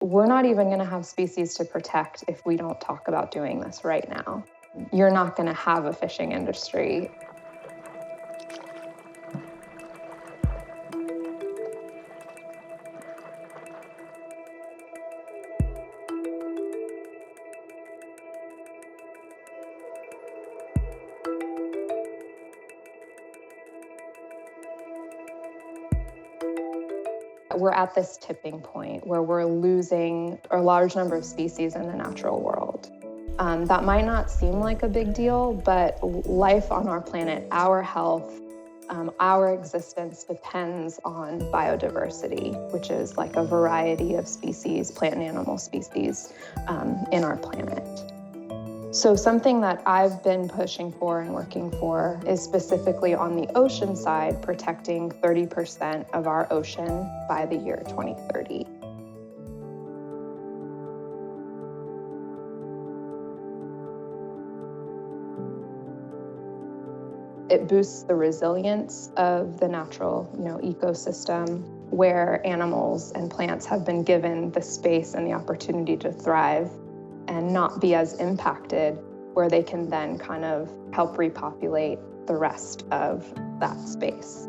We're not even going to have species to protect if we don't talk about doing this right now. You're not going to have a fishing industry. We're at this tipping point where we're losing a large number of species in the natural world. That might not seem like a big deal, but life on our planet, our health, our existence depends on biodiversity, which is like a variety of species, plant and animal species, in our planet. So something that I've been pushing for and working for is specifically on the ocean side, protecting 30% of our ocean by the year 2030. It boosts the resilience of the natural, ecosystem, where animals and plants have been given the space and the opportunity to thrive and not be as impacted, where they can then kind of help repopulate the rest of that space.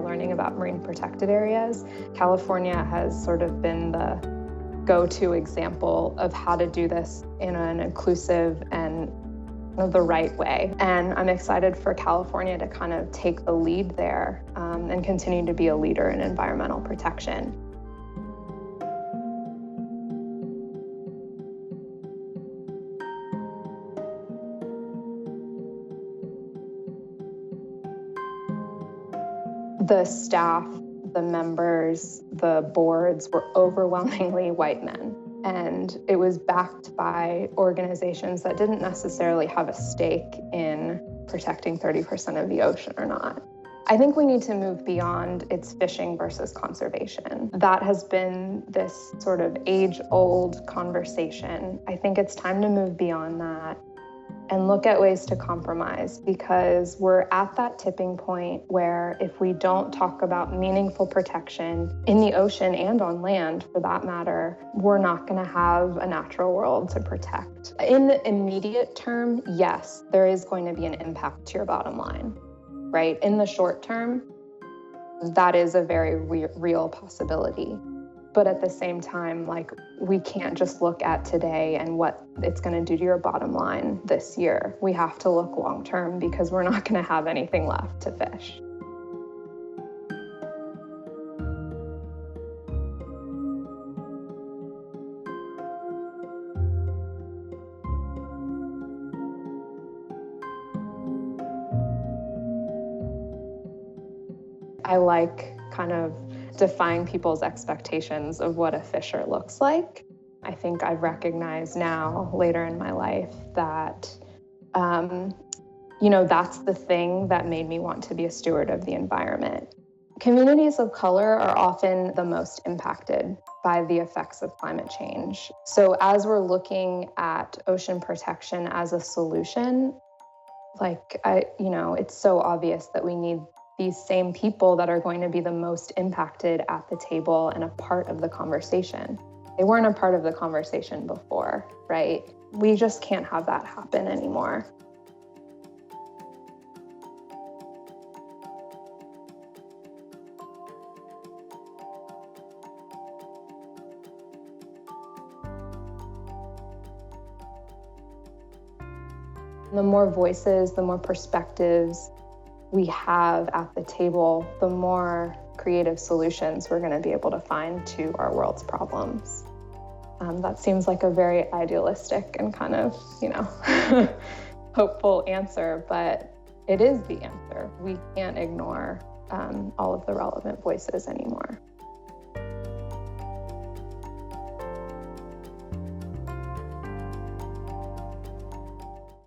Learning about marine protected areas, California has sort of been the go-to example of how to do this in an inclusive and the right way. And I'm excited for California to kind of take the lead there and continue to be a leader in environmental protection. The staff, the members, the boards were overwhelmingly white men. And it was backed by organizations that didn't necessarily have a stake in protecting 30% of the ocean or not. I think we need to move beyond it's fishing versus conservation. That has been this sort of age-old conversation. I think it's time to move beyond that and look at ways to compromise, because we're at that tipping point where if we don't talk about meaningful protection in the ocean and on land, for that matter, we're not going to have a natural world to protect. In the immediate term, yes, there is going to be an impact to your bottom line, right? In the short term, that is a very real possibility. But at the same time, we can't just look at today and what it's going to do to your bottom line this year. We have to look long term, because we're not going to have anything left to fish. I like kind of defying people's expectations of what a fisher looks like. I think I've recognized now, later in my life, that, that's the thing that made me want to be a steward of the environment. Communities of color are often the most impacted by the effects of climate change. So as we're looking at ocean protection as a solution, it's so obvious that we need these same people that are going to be the most impacted at the table and a part of the conversation. They weren't a part of the conversation before, right? We just can't have that happen anymore. The more voices, the more perspectives we have at the table, the more creative solutions we're going to be able to find to our world's problems. That seems like a very idealistic and kind of, hopeful answer, but it is the answer. We can't ignore all of the relevant voices anymore.